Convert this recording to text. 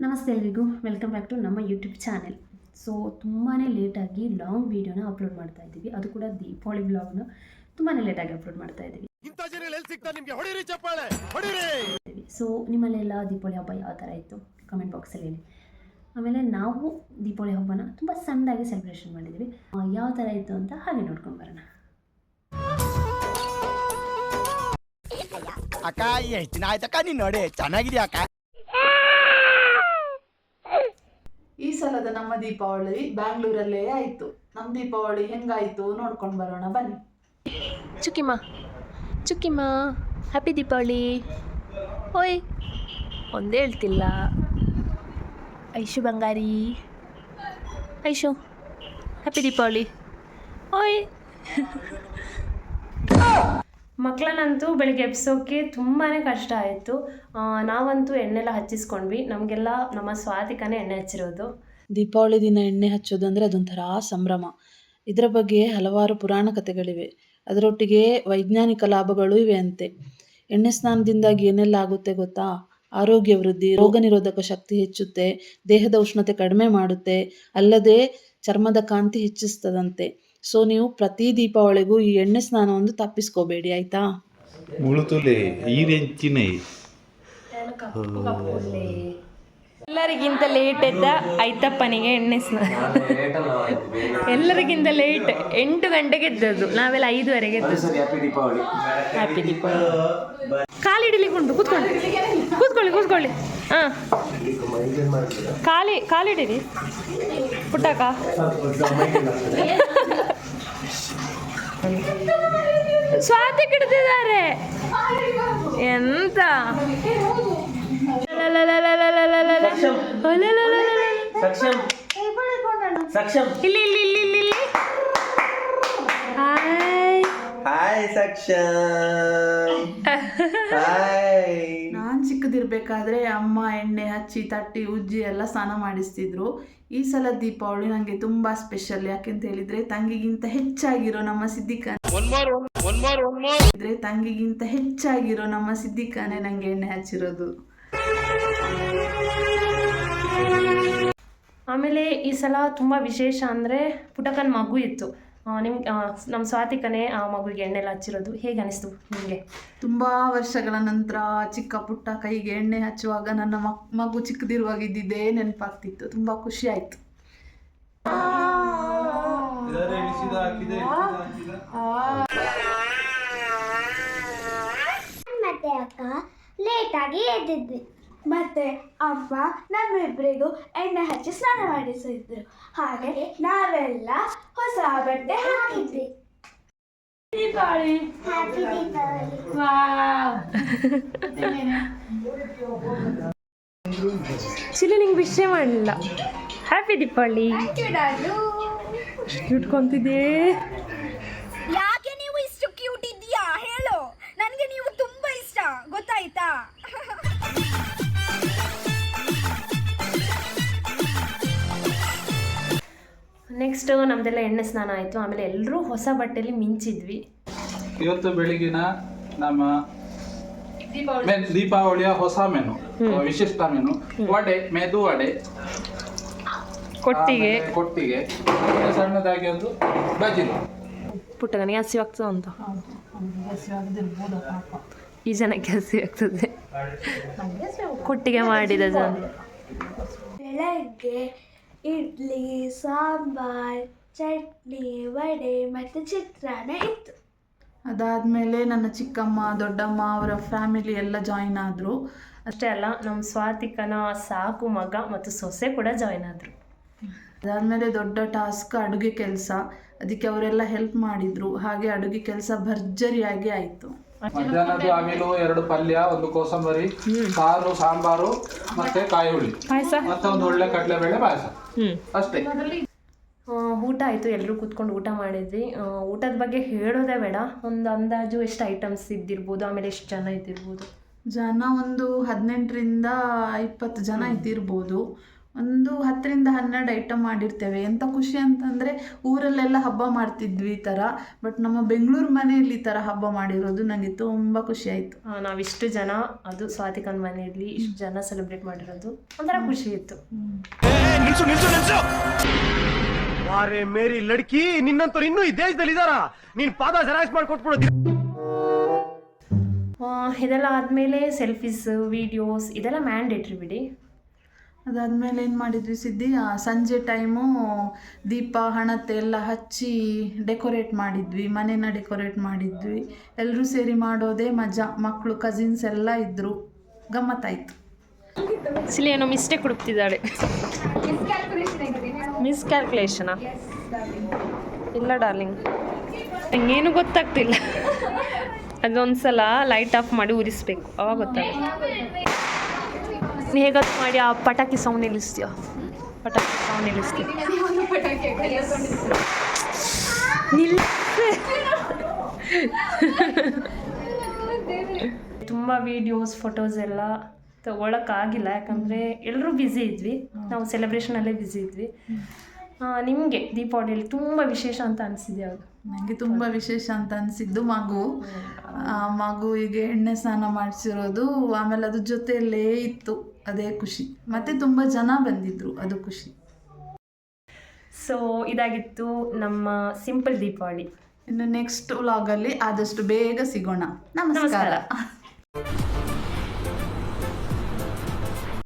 ನಮಸ್ತೆ ಎಲ್ರಿಗೂ, welcome back to ನಮ್ಮ ಯೂಟ್ಯೂಬ್ ಚಾನೆಲ್. ಸೊ ತುಂಬಾ ಲೇಟಾಗಿ ಲಾಂಗ್ ವೀಡಿಯೋನ ಅಪ್ಲೋಡ್ ಮಾಡ್ತಾ ಇದ್ದೀವಿ. ಅದು ಕೂಡ ದೀಪಾವಳಿ ವ್ಲಾಗ್ನ ತುಂಬಾ ಲೇಟಾಗಿ ಅಪ್ಲೋಡ್ ಮಾಡ್ತಾ ಇದ್ದೀವಿ. ಸೊ ನಿಮ್ಮಲ್ಲೆಲ್ಲ ದೀಪಾವಳಿ ಹಬ್ಬ ಯಾವ ಥರ ಇತ್ತು ಕಮೆಂಟ್ ಬಾಕ್ಸಲ್ಲಿ ಹೇಳಿ. ಆಮೇಲೆ ನಾವು ದೀಪಾವಳಿ ಹಬ್ಬನ ತುಂಬ ಸಣ್ಣದಾಗಿ ಸೆಲೆಬ್ರೇಷನ್ ಮಾಡಿದ್ವಿ. ಯಾವ ಥರ ಇತ್ತು ಅಂತ ಹಾಗೆ ನೋಡ್ಕೊಂಡು ಬರೋಣ. ಅಕ್ಕ ಎಷ್ಟು ದಿನ ಆಯ್ತಕ್ಕ ನೀನು ನೋಡಿ ಚೆನ್ನಾಗಿದೆಯಾ ಅಕ್ಕ. ಈ ಸಲದ ನಮ್ಮ ದೀಪಾವಳಿ ಬ್ಯಾಂಗ್ಳೂರಲ್ಲೇ ಆಯಿತು. ನಮ್ಮ ದೀಪಾವಳಿ ಹೆಂಗಾಯಿತು ನೋಡ್ಕೊಂಡು ಬರೋಣ ಬನ್ನಿ. ಚುಕ್ಕಿಮ್ಮ ಹ್ಯಾಪಿ ದೀಪಾವಳಿ. ಓಯ್ ಒಂದೇ ಹೇಳ್ತಿಲ್ಲ. ಐಶು ಬಂಗಾರಿ, ಐಶು ಹ್ಯಾಪಿ ದೀಪಾವಳಿ. ಓಯ್ ಮಕ್ಕಳನ್ನಂತೂ ಬೆಳಿಗ್ಗೆ ಎಬ್ಸೋಕ್ಕೆ ತುಂಬಾ ಕಷ್ಟ ಆಯಿತು. ನಾವಂತೂ ಎಣ್ಣೆಲ್ಲ ಹಚ್ಚಿಸ್ಕೊಂಡ್ವಿ. ನಮಗೆಲ್ಲ ನಮ್ಮ ಸ್ವಾತಿಕನೇ ಎಣ್ಣೆ ಹಚ್ಚಿರೋದು. ದೀಪಾವಳಿ ದಿನ ಎಣ್ಣೆ ಹಚ್ಚೋದು ಅಂದರೆ ಅದೊಂಥರ ಸಂಭ್ರಮ. ಇದರ ಬಗ್ಗೆ ಹಲವಾರು ಪುರಾಣ ಕಥೆಗಳಿವೆ. ಅದರೊಟ್ಟಿಗೆ ವೈಜ್ಞಾನಿಕ ಲಾಭಗಳು ಇವೆ ಅಂತೆ. ಎಣ್ಣೆ ಸ್ನಾನದಿಂದಾಗಿ ಏನೆಲ್ಲ ಆಗುತ್ತೆ ಗೊತ್ತಾ? ಆರೋಗ್ಯ ವೃದ್ಧಿ, ರೋಗ ನಿರೋಧಕ ಶಕ್ತಿ ಹೆಚ್ಚುತ್ತೆ, ದೇಹದ ಉಷ್ಣತೆ ಕಡಿಮೆ ಮಾಡುತ್ತೆ, ಅಲ್ಲದೆ ಚರ್ಮದ ಕಾಂತಿ ಹೆಚ್ಚಿಸ್ತದಂತೆ. ಸೊ ನೀವು ಪ್ರತಿ ದೀಪಾವಳಿಗೂ ಈ ಎಣ್ಣೆ ಸ್ನಾನವನ್ನು ತಪ್ಪಿಸ್ಕೋಬೇಡಿ ಆಯ್ತಾ. ಎಲ್ಲರಿಗಿಂತ ಲೇಟ್ ಎದ್ದ ಐತಪ್ಪನಿಗೆ ಎಣ್ಣೆ ಸ್ನಾನ. ಎಲ್ಲರಿಗಿಂತ ಲೇಟ್ 8 ಗಂಟೆಗೆ ಎದ್ದದ್ದು, ನಾವೆಲ್ಲ 5:30ಗೆ ಎದ್ದದ್ದು. ಹ್ಯಾಪಿ ದೀಪಾವಳಿ. ಕಾಲಿಡಲಿಕ್ಕುಂಟು, ಕೂತ್ಕೊಳ್ಳಿ. ಹಾಂ ಕಾಲಿಡಿರಿ ಪುಟ್ಟಕ್ಕ. ಸ್ವಾತಿ ಕಿಡ್ತಿದ್ದಾರೆ ಎಂತ. ಇಲ್ಲಿ ನಾನು ಚಿಕ್ಕದಿರ್ಬೇಕಾದ್ರೆ ಅಮ್ಮ ಎಣ್ಣೆ ಹಚ್ಚಿ ತಟ್ಟಿ ಉಜ್ಜಿ ಎಲ್ಲ ಸ್ನಾನ ಮಾಡಿಸ್ತಿದ್ರು. ಈ ಸಲ ದೀಪಾವಳಿ ನನಗೆ ತುಂಬಾ ಸ್ಪೆಷಲ್. ಯಾಕೆಂತ ಹೇಳಿದ್ರೆ ತಂಗಿಗಿಂತ ಹೆಚ್ಚಾಗಿರೋ ನಮ್ಮ ಸಿದ್ದಿಕಾನೆ ನಂಗೆ ಎಣ್ಣೆ ಹಚ್ಚಿರೋದು. ಆಮೇಲೆ ಈ ಸಲ ತುಂಬ ವಿಶೇಷ ಅಂದರೆ ಪುಟಕನ ಮಗು ಇತ್ತು. ನಮ್ಮ ಸ್ವಾತಿಕನೇ ಆ ಮಗುವಿಗೆ ಎಣ್ಣೆಲ್ಲ ಹಚ್ಚಿರೋದು. ಹೇಗೆ ಅನಿಸ್ತು ನಿಮಗೆ? ತುಂಬ ವರ್ಷಗಳ ನಂತರ ಚಿಕ್ಕ ಪುಟ್ಟ ಕೈಗೆ ಎಣ್ಣೆ ಹಚ್ಚುವಾಗ ನನ್ನ ಮಗು ಚಿಕ್ಕದಿರುವಾಗ ಇದ್ದಿದ್ದೇ ನೆನಪಾಗ್ತಿತ್ತು. ತುಂಬ ಖುಷಿ ಆಯಿತು. ಮತ್ತೆ ಅಕ್ಕ ಲೇಟಾಗಿ ಎದ್ದಿದ್ವಿ. ಮತ್ತೆ ಅಮ್ಮ ನಮ್ಮಿಬ್ಬರಿಗೂ ಎಣ್ಣೆ ಹಚ್ಚಿ ಸ್ನಾನ ಮಾಡಿಸಿದ್ರು. ಹಾಗೆ ನಾವೆಲ್ಲ ಹೊಸ ಬಟ್ಟೆ ಹಾಕಿದ್ವಿ. ದೀಪಾವಳಿ. ಹ್ಯಾಪಿ ದೀಪಾವಳಿ. ಚಿಲ್ಲಿ ನಿಂಗೆ ವಿಷಯ ಮಾಡಲಿಲ್ಲ. ಹ್ಯಾಪಿ ದೀಪಾವಳಿ. ಇಟ್ಕೊಂತಿದ್ದೆ. ಯಾಕೆ ನೀವು ಇಷ್ಟು ಕ್ಯೂಟ್ ಇದೆಯಾ ಹೇಳು. ನನಗೆ ನೀವು ತುಂಬಾ ಇಷ್ಟ, ಗೊತ್ತಾಯ್ತಾ? ನೆಕ್ಸ್ಟ್ ನಮ್ಮದೆಲ್ಲ ಎಣ್ಣೆ ಸ್ನಾನ ಆಯಿತು. ಆಮೇಲೆ ಎಲ್ಲರೂ ಹೊಸ ಬಟ್ಟೆಯಲ್ಲಿ ಮಿಂಚಿದ್ವಿ. ಇವತ್ತು ಬೆಳಿಗಿನ ನಮ್ಮ ದೀಪಾವಳಿಯ ಹೊಸ ಮೆನು, ವಿಶಿಷ್ಟ ಮೆನು ವಡೆ, ಮೆದು ವಡೆ, ಕೊಟ್ಟಿಗೆ ಸಣ್ಣದಾಗಿ ಒಂದು ಬಜಿಲು. ಪುಟ್ಟಗನಿಗೆ ಹಸಿವಾಗ್ತದ ಅಂತ ಈ ಜನಕ್ಕೆ ಹಸಿವಾಗ್ತದೆ ಕೊಟ್ಟಿಗೆ ಮಾಡಿದ ಜನ. ಬೆಳಗ್ಗೆ ಇಡ್ಲಿ, ಸಾಂಬಾರ್, ಚಟ್ನಿ, ವಡೆ ಮತ್ತು ಚಿತ್ರಾನ್ನ ಇತ್ತು. ಅದಾದಮೇಲೆ ನನ್ನ ಚಿಕ್ಕಮ್ಮ ದೊಡ್ಡಮ್ಮ ಅವರ ಫ್ಯಾಮಿಲಿ ಎಲ್ಲ ಜಾಯಿನ್ ಆದರು. ಅಷ್ಟೇ ಅಲ್ಲ, ನಮ್ಮ ಸ್ವಾತಿಕನ ಸಾಕು ಮಗ ಮತ್ತು ಸೊಸೆ ಕೂಡ ಜಾಯಿನ್ ಆದರು. ಅದಾದಮೇಲೆ ದೊಡ್ಡ ಟಾಸ್ಕ್ ಅಡುಗೆ ಕೆಲಸ. ಅದಕ್ಕೆ ಅವರೆಲ್ಲ ಹೆಲ್ಪ್ ಮಾಡಿದರು. ಹಾಗೆ ಅಡುಗೆ ಕೆಲಸ ಭರ್ಜರಿಯಾಗಿ ಆಯಿತು. ಮಧ್ಯಾಹ್ನದ ಅವಿಲು, 2 ಪಲ್ಯ, 1 ಕೋಸಂಬರಿ, ಸಾರು, ಸಾಂಬಾರು ಮತ್ತೆ ಕಾಯಿ ಹುಳಿ ಪಾಯಸ ಮತ್ತೆ ಒಂದು ಒಳ್ಳೆ ಕಡಲೆಬೇಳೆ ಪಾಯಸ ಅಷ್ಟೇ. ಊಟ ಆಯಿತು. ಎಲ್ಲರೂ ಕೂತ್ಕೊಂಡು ಊಟ ಮಾಡಿದ್ವಿ. ಊಟದ ಬಗ್ಗೆ ಹೇಳೋದೇ ಬೇಡ. ಒಂದು ಅಂದಾಜು ಎಷ್ಟು ಐಟಮ್ಸ್ ಇದ್ದಿರ್ಬೋದು, ಆಮೇಲೆ ಎಷ್ಟು ಜನ ಇದ್ದಿರ್ಬೋದು? ಜನ ಒಂದು 18ರಿಂದ 20 ಜನ ಇದ್ದಿರ್ಬೋದು. ಒಂದು 10-12 ಐಟಮ್ ಮಾಡಿರ್ತೇವೆ. ಎಂಥ ಖುಷಿ ಅಂತಂದರೆ ಊರಲ್ಲೆಲ್ಲ ಹಬ್ಬ ಮಾಡ್ತಿದ್ವಿ ಈ ಥರ, ಬಟ್ ನಮ್ಮ ಬೆಂಗಳೂರು ಮನೆಯಲ್ಲಿ ಈ ಥರ ಹಬ್ಬ ಮಾಡಿರೋದು ನನಗೆ ತುಂಬ ಖುಷಿ ಆಯಿತು. ನಾವಿಷ್ಟು ಜನ, ಅದು ಸ್ವಾತಿಕನ್ ಮನೆಯಲ್ಲಿ ಇಷ್ಟು ಜನ ಸೆಲೆಬ್ರೇಟ್ ಮಾಡಿರೋದು ಒಂಥರ ಖುಷಿ ಇತ್ತು. ನಿಲ್ಸು ನಿಲ್ಸು ನಿಲ್ಸು ವಾರೆ ಮೇರಿ ಲಡ್ಕಿ, ನಿನ್ನಂತವ್ರು ಇನ್ನೂ ಈ ದೇಶದಲ್ಲಿ ಇದಾರ? ನೀನ್ ಪಾದ ಜೆರಾಕ್ಸ್ ಮಾಡ್ಕೊಟ್ಬಿಡೋದು. ಇದೆಲ್ಲ ಆದಮೇಲೆ ಸೆಲ್ಫೀಸ್, ವಿಡಿಯೋಸ್ ಇದೆಲ್ಲ ಮ್ಯಾಂಡೇಟ್ರಿ ಬಿಡಿ. ಅದಾದಮೇಲೆ ಏನು ಮಾಡಿದ್ವಿ ಸಿದ್ದಿ, ಸಂಜೆ ಟೈಮು ದೀಪ ಹಣತೆ ಎಲ್ಲ ಹಚ್ಚಿ ಡೆಕೋರೇಟ್ ಮಾಡಿದ್ವಿ, ಮನೇನ ಡೆಕೋರೇಟ್ ಮಾಡಿದ್ವಿ. ಎಲ್ಲರೂ ಸೇರಿ ಮಾಡೋದೇ ಮಜಾ. ಮಕ್ಕಳು ಕಸಿನ್ಸ್ ಎಲ್ಲ ಇದ್ದರು, ಗಮ್ಮತ್ತಾಯಿತು. ಆ್ಯಕ್ಚುಲಿ ಏನೋ ಮಿಸ್ಟೇಕ್ ಹುಡುಕ್ತಿದ್ದಾಳೆ. ಮಿಸ್ಕ್ಯಾಲ್ಕುಲೇಷನಾ? ಇಲ್ಲ ಡಾರ್ಲಿಂಗ್, ನಂಗೇನು ಗೊತ್ತಾಗ್ತಿಲ್ಲ. ಅದೊಂದ್ಸಲ ಲೈಟ್ ಆಫ್ ಮಾಡಿ ಉರಿಸ್ಬೇಕು, ಅವಾಗ ಗೊತ್ತಾಗುತ್ತೆ. ನೀ ಹೇಗತ್ತು ಮಾಡಿ ಆ ಪಟಾಕಿ ಸೌಂಡ್ ನಿಲ್ಲಿಸ್ತೀಯ? ಪಟಾಕಿ ಸೌಂಡ್ ನಿಲ್ಲಿಸ್ತೀಯ? ತುಂಬ ವೀಡಿಯೋಸ್, ಫೋಟೋಸ್ ಎಲ್ಲ ತಗೊಳಕ್ಕಾಗಿಲ್ಲ, ಯಾಕಂದರೆ ಎಲ್ಲರೂ ಬ್ಯುಸಿ ಇದ್ವಿ. ನಾವು ಸೆಲೆಬ್ರೇಷನಲ್ಲೇ ಬ್ಯುಸಿ ಇದ್ವಿ. ನಿಮಗೆ ದೀಪಾವಳಿಯಲ್ಲಿ ತುಂಬ ವಿಶೇಷ ಅಂತ ಅನಿಸಿದೆ ಅದು? ನನಗೆ ತುಂಬ ವಿಶೇಷ ಅಂತ ಅನಿಸಿದ್ದು ಮಗುವಿಗೆ ಎಣ್ಣೆ ಸ್ನಾನ ಮಾಡಿಸಿರೋದು, ಆಮೇಲೆ ಅದು ಜೊತೆಯಲ್ಲೇ ಇತ್ತು, ಅದೇ ಖುಷಿ. ಮತ್ತು ತುಂಬ ಜನ ಬಂದಿದ್ದರು, ಅದು ಖುಷಿ. ಸೊ ಇದಾಗಿತ್ತು ನಮ್ಮ ಸಿಂಪಲ್ ದೀಪಾವಳಿ. ಇನ್ನು ನೆಕ್ಸ್ಟ್ ವ್ಲಾಗಲ್ಲಿ ಆದಷ್ಟು ಬೇಗ ಸಿಗೋಣ. ನಮಸ್ಕಾರ.